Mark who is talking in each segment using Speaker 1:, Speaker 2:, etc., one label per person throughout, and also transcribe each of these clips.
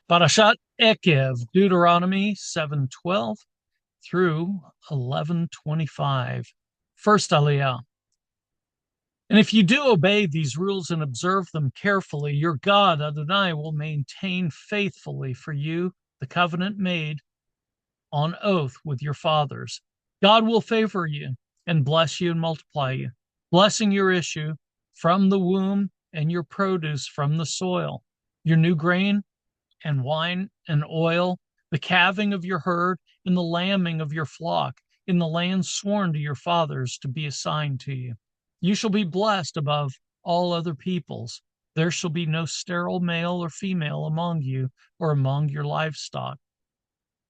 Speaker 1: Parashat Ekev, Deuteronomy 7:12 through 11:25. First Aliyah. And if you do obey these rules and observe them carefully, your God, Adonai, will maintain faithfully for you the covenant made on oath with your fathers. God will favor you and bless you and multiply you, blessing your issue from the womb and your produce from the soil, your new grain and wine and oil, the calving of your herd, and the lambing of your flock, in the land sworn to your fathers to be assigned to you. You shall be blessed above all other peoples. There shall be no sterile male or female among you or among your livestock.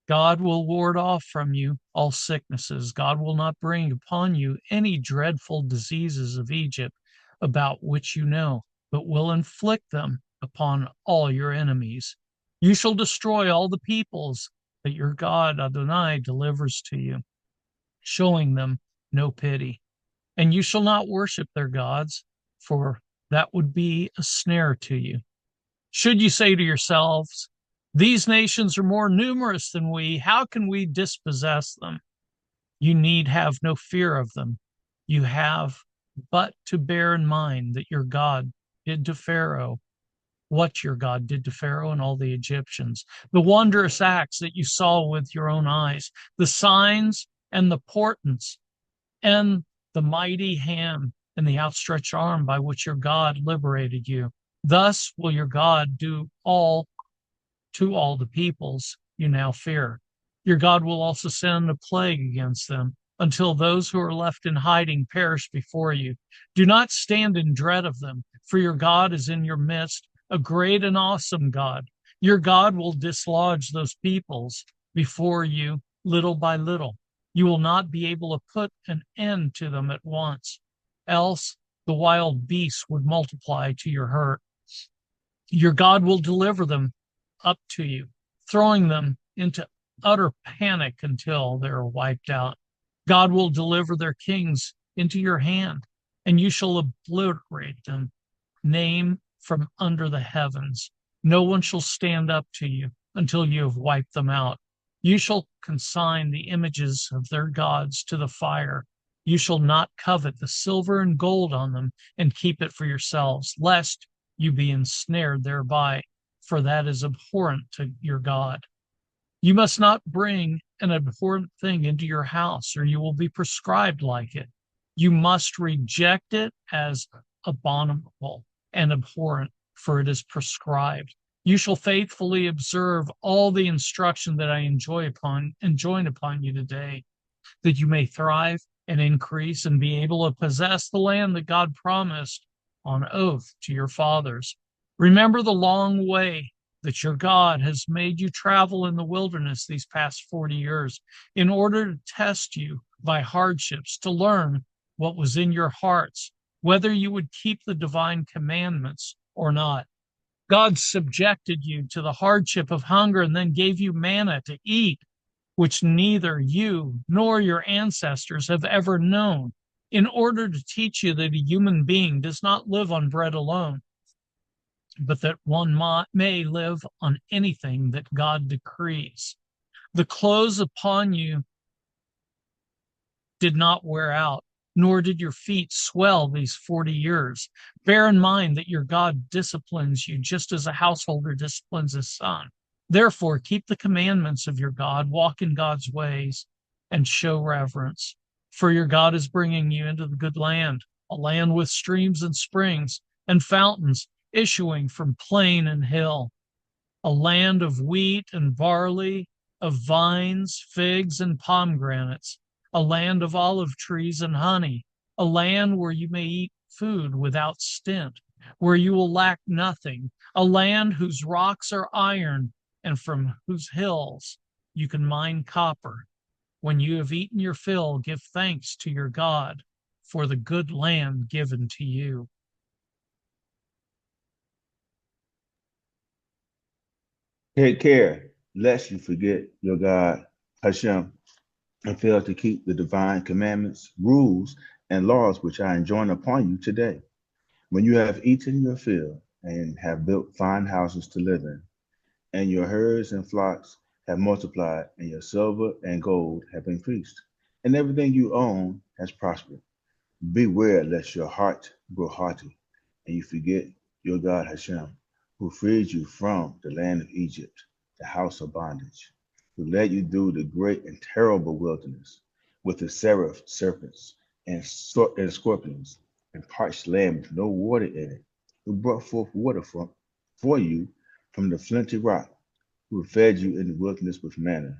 Speaker 1: God will ward off from you all sicknesses. God will not bring upon you any dreadful diseases of Egypt about which you know, but will inflict them upon all your enemies. You shall destroy all the peoples that your God Adonai delivers to you, showing them no pity. And you shall not worship their gods, for that would be a snare to you. Should you say to yourselves, these nations are more numerous than we, how can we dispossess them? You need have no fear of them. You have but to bear in mind that your God did to Pharaoh what your God did to Pharaoh and all the Egyptians, the wondrous acts that you saw with your own eyes, the signs and the portents, and the mighty hand and the outstretched arm by which your God liberated you. Thus will your God do all to all the peoples you now fear. Your God will also send a plague against them until those who are left in hiding perish before you. Do not stand in dread of them, for your God is in your midst, a great and awesome God. Your God will dislodge those peoples before you little by little. You will not be able to put an end to them at once, else the wild beasts would multiply to your hurt. Your God will deliver them up to you, throwing them into utter panic until they are wiped out. God will deliver their kings into your hand, and you shall obliterate them, name from under the heavens. No one shall stand up to you until you have wiped them out. You shall consign the images of their gods to the fire. You shall not covet the silver and gold on them and keep it for yourselves, lest you be ensnared thereby, for that is abhorrent to your God. You must not bring an abhorrent thing into your house, or you will be prescribed like it. You must reject it as abominable and abhorrent, for it is prescribed. You shall faithfully observe all the instruction that I enjoin upon you today, that you may thrive and increase and be able to possess the land that God promised on oath to your fathers. Remember the long way that your God has made you travel in the wilderness these past 40 years in order to test you by hardships, to learn what was in your hearts, whether you would keep the divine commandments or not. God subjected you to the hardship of hunger and then gave you manna to eat, which neither you nor your ancestors have ever known, in order to teach you that a human being does not live on bread alone, but that one may live on anything that God decrees. The clothes upon you did not wear out, nor did your feet swell these 40 years. Bear in mind that your God disciplines you just as a householder disciplines his son. Therefore, keep the commandments of your God, walk in God's ways, and show reverence. For your God is bringing you into the good land, a land with streams and springs and fountains issuing from plain and hill, a land of wheat and barley, of vines, figs, and pomegranates, a land of olive trees and honey, a land where you may eat food without stint, where you will lack nothing, a land whose rocks are iron and from whose hills you can mine copper. When you have eaten your fill, give thanks to your God for the good land given to you.
Speaker 2: Take care, lest you forget your God, Hashem, and fail to keep the divine commandments, rules, and laws which I enjoin upon you today. When you have eaten your fill and have built fine houses to live in, and your herds and flocks have multiplied, and your silver and gold have increased, and everything you own has prospered. Beware lest your heart grow haughty, and you forget your God Hashem, who freed you from the land of Egypt, the house of bondage, who led you through the great and terrible wilderness, with the seraph serpents and scorpions, and parched land with no water in it, who brought forth water for you from the flinty rock, who fed you in the wilderness with manna,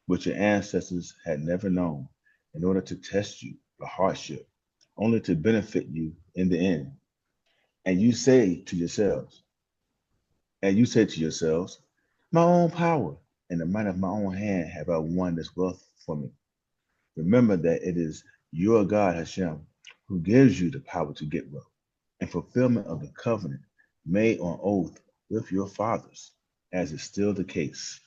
Speaker 2: which your ancestors had never known, in order to test you for hardship, only to benefit you in the end. And you say to yourselves, my own power and the might of my own hand have I won this wealth for me. Remember that it is your God Hashem who gives you the power to get wealth and fulfillment of the covenant made on oath with your fathers, as is still the case.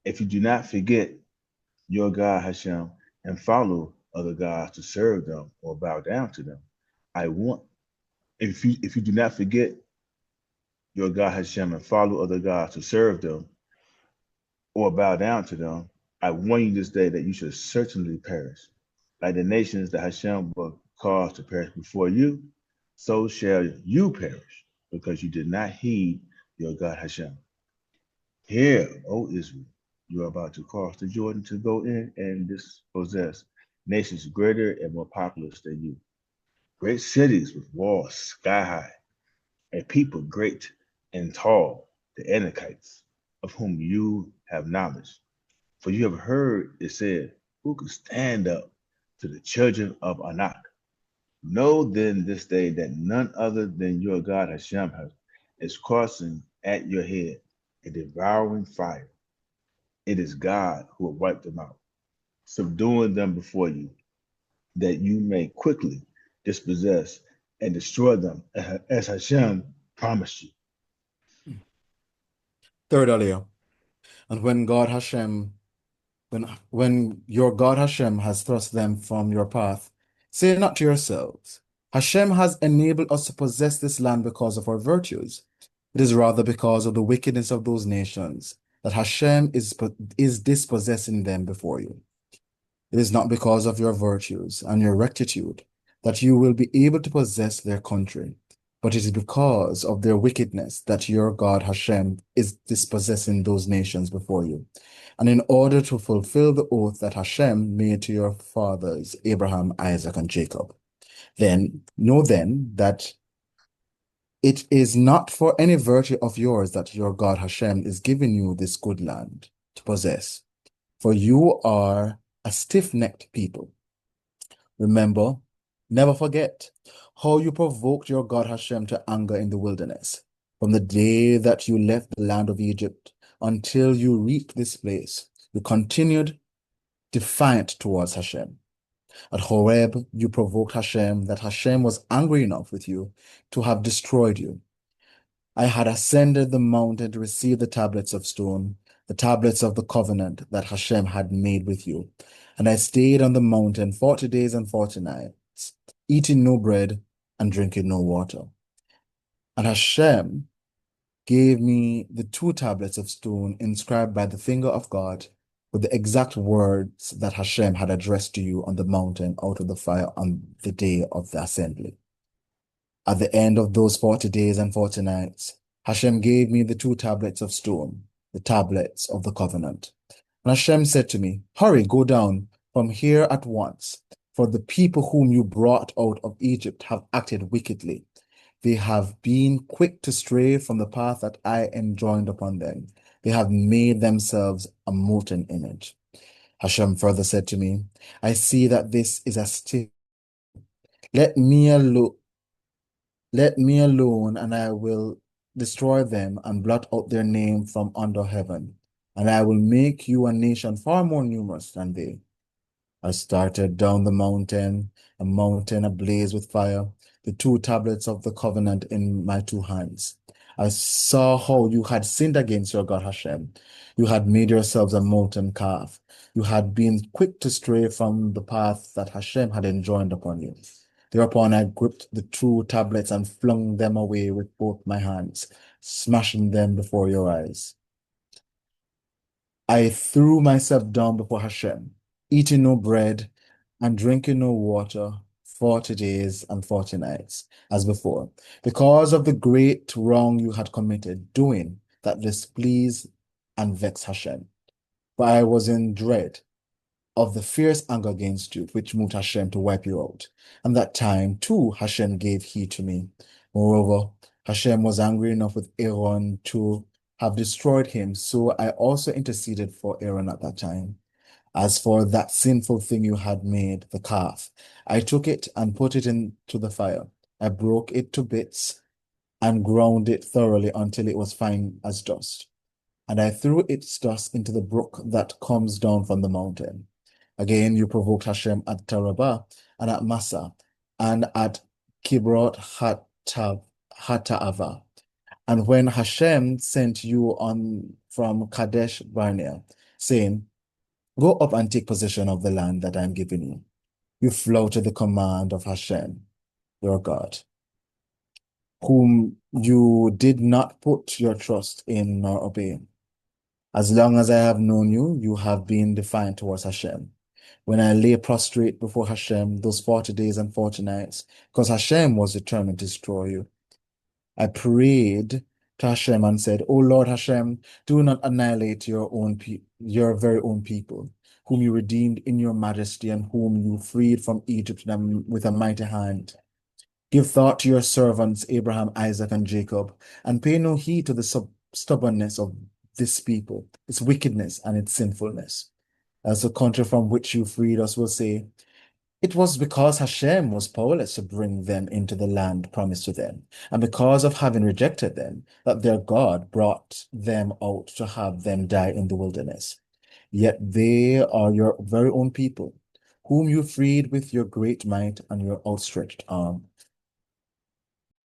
Speaker 2: If you do not forget your God Hashem and follow other gods to serve them or bow down to them, I want if you do not forget your God Hashem and follow other gods to serve them or bow down to them, I warn you this day that you shall certainly perish. Like the nations that Hashem will cause to perish before you, so shall you perish, because you did not heed your God Hashem. Hear, O Israel, you are about to cross the Jordan to go in and dispossess nations greater and more populous than you. Great cities with walls sky high, and people great and tall, the Anakites, of whom you have knowledge. For you have heard it said, who could stand up to the children of Anak? Know then this day that none other than your God Hashem is crossing at your head, a devouring fire. It is God who will wipe them out, subduing them before you, that you may quickly dispossess and destroy them as Hashem promised you.
Speaker 3: Third Aliyah. And when your God Hashem has thrust them from your path, say not to yourselves, Hashem has enabled us to possess this land because of our virtues. It is rather because of the wickedness of those nations that Hashem is dispossessing them before you. It is not because of your virtues and your rectitude that you will be able to possess their country, but it is because of their wickedness that your God Hashem is dispossessing those nations before you. And in order to fulfill the oath that Hashem made to your fathers, Abraham, Isaac, and Jacob. Know that it is not for any virtue of yours that your God Hashem is giving you this good land to possess, for you are a stiff-necked people. Remember, never forget how you provoked your God Hashem to anger in the wilderness, from the day that you left the land of Egypt until you reached this place. You continued defiant towards Hashem. At Horeb, you provoked Hashem, that Hashem was angry enough with you to have destroyed you. I had ascended the mountain to receive the tablets of stone, the tablets of the covenant that Hashem had made with you. And I stayed on the mountain 40 days and 40 nights, eating no bread and drinking no water. And Hashem gave me the 2 tablets of stone inscribed by the finger of God with the exact words that Hashem had addressed to you on the mountain out of the fire on the day of the assembly. At the end of those 40 days and 40 nights, Hashem gave me the 2 tablets of stone, the tablets of the covenant. And Hashem said to me, hurry, go down from here at once, for the people whom you brought out of Egypt have acted wickedly. They have been quick to stray from the path that I enjoined upon them. They have made themselves a molten image. Hashem further said to me, I see that this is a stiff. Let me alone, and I will destroy them and blot out their name from under heaven. And I will make you a nation far more numerous than they. I started down the mountain, a mountain ablaze with fire, the 2 tablets of the covenant in my 2 hands. I saw how you had sinned against your God Hashem. You had made yourselves a molten calf. You had been quick to stray from the path that Hashem had enjoined upon you. Thereupon I gripped the two tablets and flung them away with both my hands, smashing them before your eyes. I threw myself down before Hashem, eating no bread and drinking no water 40 days and 40 nights, as before, because of the great wrong you had committed, doing that displeased and vexed Hashem. For I was in dread of the fierce anger against you, which moved Hashem to wipe you out. And that time, too, Hashem gave heed to me. Moreover, Hashem was angry enough with Aaron to have destroyed him, so I also interceded for Aaron at that time. As for that sinful thing you had made, the calf, I took it and put it into the fire. I broke it to bits and ground it thoroughly until it was fine as dust. And I threw its dust into the brook that comes down from the mountain. Again, you provoked Hashem at Tarabah and at Massa and at Kibroth Hattaavah. And when Hashem sent you on from Kadesh Barnea, saying, "Go up and take possession of the land that I am giving you," you flouted the command of Hashem, your God, whom you did not put your trust in nor obey. As long as I have known you, you have been defiant towards Hashem. When I lay prostrate before Hashem those 40 days and 40 nights, because Hashem was determined to destroy you, I prayed to Hashem and said, "O Lord Hashem, do not annihilate your very own people, whom you redeemed in your majesty and whom you freed from Egypt with a mighty hand. Give thought to your servants Abraham, Isaac, and Jacob, and pay no heed to the stubbornness of this people, its wickedness and its sinfulness. As the country from which you freed us will say, it was because Hashem was powerless to bring them into the land promised to them, and because of having rejected them, that their God brought them out to have them die in the wilderness. Yet they are your very own people, whom you freed with your great might and your outstretched arm."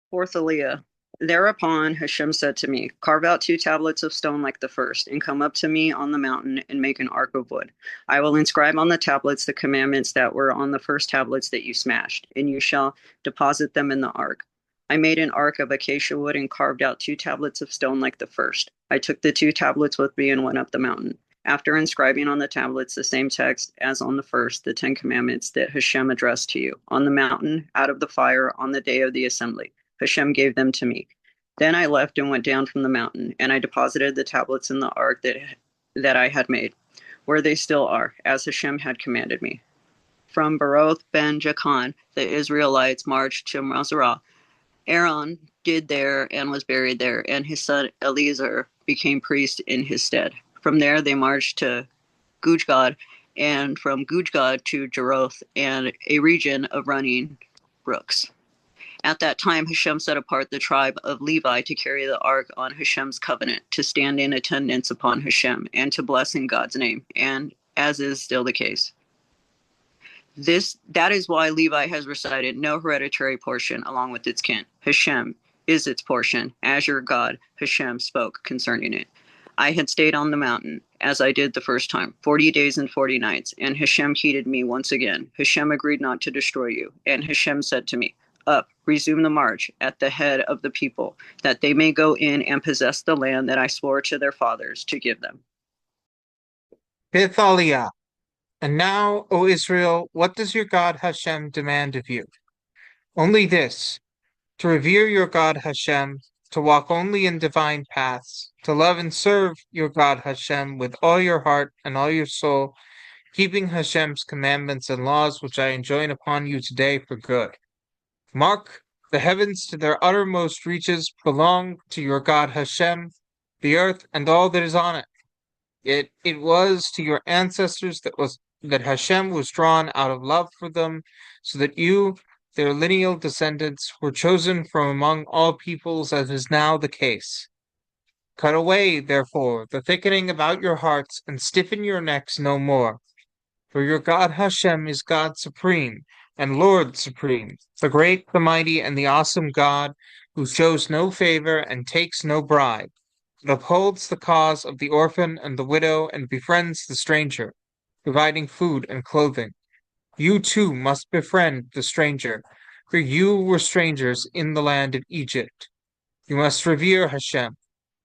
Speaker 4: Fourth Aliyah. Thereupon Hashem said to me, "Carve out 2 tablets of stone like the first, and come up to me on the mountain and make an ark of wood. I will inscribe on the tablets the commandments that were on the first tablets that you smashed, and you shall deposit them in the ark." I made an ark of acacia wood and carved out 2 tablets of stone like the first. I took the 2 tablets with me and went up the mountain. After inscribing on the tablets the same text as on the first, the 10 commandments that Hashem addressed to you, on the mountain, out of the fire, on the day of the assembly, Hashem gave them to me. Then I left and went down from the mountain, and I deposited the tablets in the ark that I had made, where they still are, as Hashem had commanded me. From Baroth ben Jachan, the Israelites marched to Moserah. Aaron did there and was buried there, and his son Eleazar became priest in his stead. From there they marched to Gujgad, and from Gujgad to Jeroth, and a region of running brooks. At that time, Hashem set apart the tribe of Levi to carry the ark on Hashem's covenant, to stand in attendance upon Hashem, and to bless in God's name, and as is still the case. That is why Levi has recited no hereditary portion along with its kin. Hashem is its portion, as your God, Hashem, spoke concerning it. I had stayed on the mountain, as I did the first time, 40 days and 40 nights, and Hashem heeded me once again. Hashem agreed not to destroy you, and Hashem said to me, "Up, resume the march at the head of the people, that they may go in and possess the land that I swore to their fathers to give them."
Speaker 5: Fifth Aliyah. And now, O Israel, what does your God Hashem demand of you? Only this, to revere your God Hashem, to walk only in divine paths, to love and serve your God Hashem with all your heart and all your soul, keeping Hashem's commandments and laws which I enjoin upon you today for good. Mark, the heavens to their uttermost reaches belong to your God Hashem, the earth and all that is on it. It was to your ancestors that Hashem was drawn out of love for them, so that you, their lineal descendants, were chosen from among all peoples, as is now the case. Cut away, therefore, the thickening about your hearts, and stiffen your necks no more. For your God Hashem is God supreme, and Lord supreme, the great, the mighty, and the awesome God, who shows no favor and takes no bribe, but upholds the cause of the orphan and the widow and befriends the stranger, providing food and clothing. You too must befriend the stranger, for you were strangers in the land of Egypt. You must revere Hashem.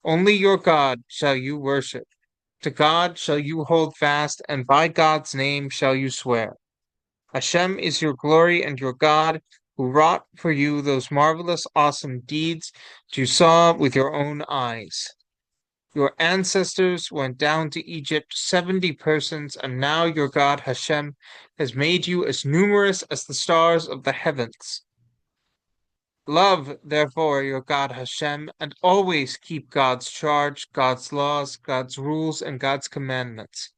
Speaker 5: Only your God shall you worship. To God shall you hold fast, and by God's name shall you swear. Hashem is your glory and your God, who wrought for you those marvelous, awesome deeds that you saw with your own eyes. Your ancestors went down to Egypt, 70 persons, and now your God Hashem has made you as numerous as the stars of the heavens. Love, therefore, your God Hashem, and always keep God's charge, God's laws, God's rules, and God's commandments.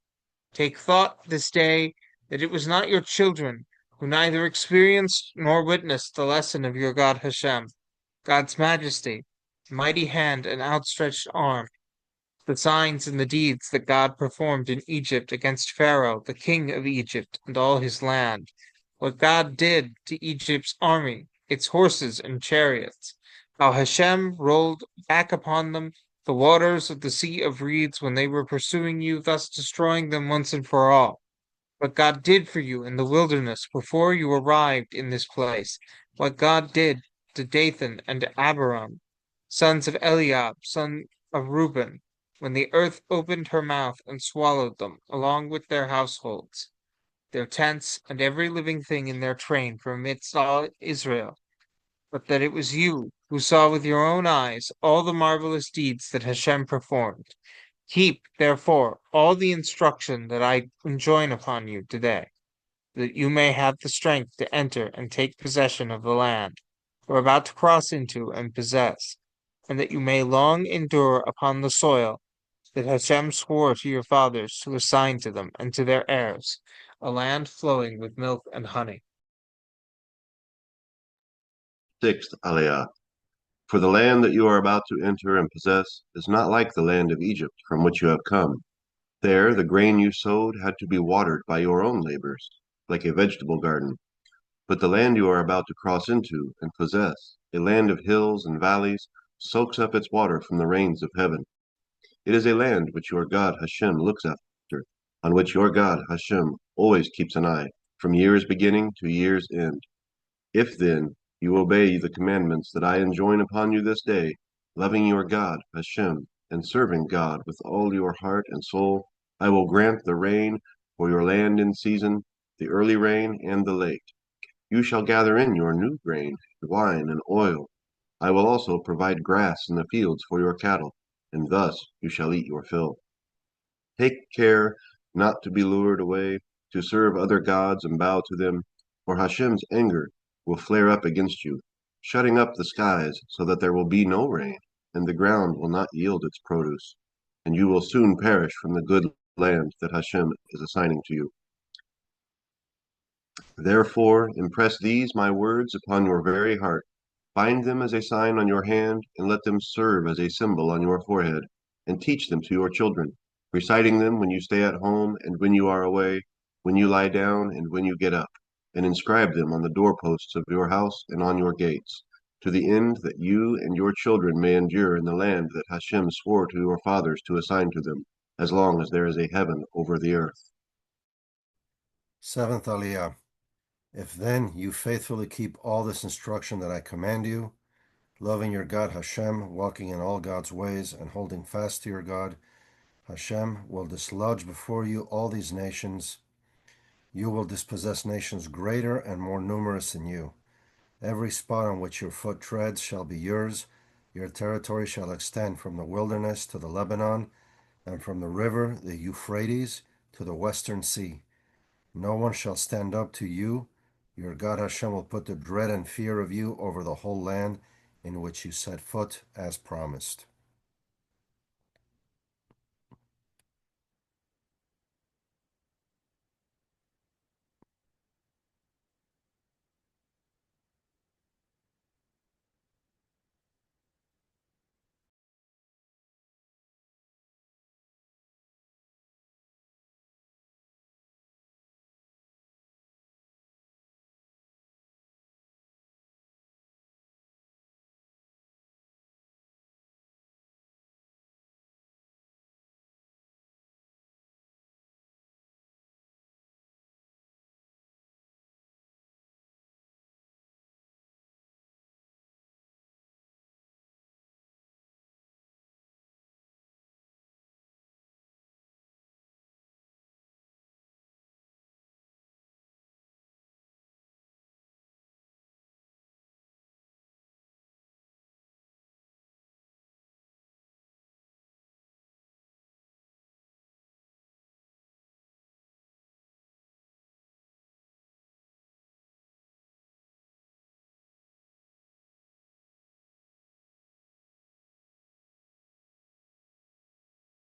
Speaker 5: Take thought this day that it was not your children who neither experienced nor witnessed the lesson of your God Hashem, God's majesty, mighty hand, and outstretched arm, the signs and the deeds that God performed in Egypt against Pharaoh, the king of Egypt, and all his land, what God did to Egypt's army, its horses and chariots, how Hashem rolled back upon them the waters of the Sea of Reeds when they were pursuing you, thus destroying them once and for all. What God did for you in the wilderness before you arrived in this place, what God did to Dathan and Abiram, sons of Eliab, son of Reuben, when the earth opened her mouth and swallowed them, along with their households, their tents, and every living thing in their train from amidst all Israel, but that it was you who saw with your own eyes all the marvelous deeds that Hashem performed. Keep, therefore, all the instruction that I enjoin upon you today, that you may have the strength to enter and take possession of the land you are about to cross into and possess, and that you may long endure upon the soil that Hashem swore to your fathers to assign to them and to their heirs, a land flowing with milk and honey.
Speaker 6: Sixth Aliyah. For the land that you are about to enter and possess is not like the land of Egypt from which you have come. There the grain you sowed had to be watered by your own labors, like a vegetable garden. But the land you are about to cross into and possess, a land of hills and valleys, soaks up its water from the rains of heaven. It is a land which your God Hashem looks after, on which your God Hashem always keeps an eye, from year's beginning to year's end. If then you obey the commandments that I enjoin upon you this day, loving your God Hashem, and serving God with all your heart and soul, I will grant the rain for your land in season, the early rain and the late. You shall gather in your new grain, wine, and oil. I will also provide grass in the fields for your cattle, and thus you shall eat your fill. Take care not to be lured away to serve other gods and bow to them, for Hashem's anger will flare up against you, shutting up the skies so that there will be no rain, and the ground will not yield its produce, and you will soon perish from the good land that Hashem is assigning to you. Therefore, impress these my words upon your very heart, bind them as a sign on your hand, and let them serve as a symbol on your forehead, and teach them to your children, reciting them when you stay at home and when you are away, when you lie down and when you get up, and inscribe them on the doorposts of your house and on your gates, to the end that you and your children may endure in the land that Hashem swore to your fathers to assign to them, as long as there is a heaven over the earth.
Speaker 7: Seventh Aliyah. If then you faithfully keep all this instruction that I command you, loving your God Hashem, walking in all God's ways, and holding fast to your God, Hashem will dislodge before you all these nations. You will dispossess nations greater and more numerous than you. Every spot on which your foot treads shall be yours. Your territory shall extend from the wilderness to the Lebanon, and from the river, the Euphrates, to the western sea. No one shall stand up to you. Your God Hashem will put the dread and fear of you over the whole land in which you set foot as promised.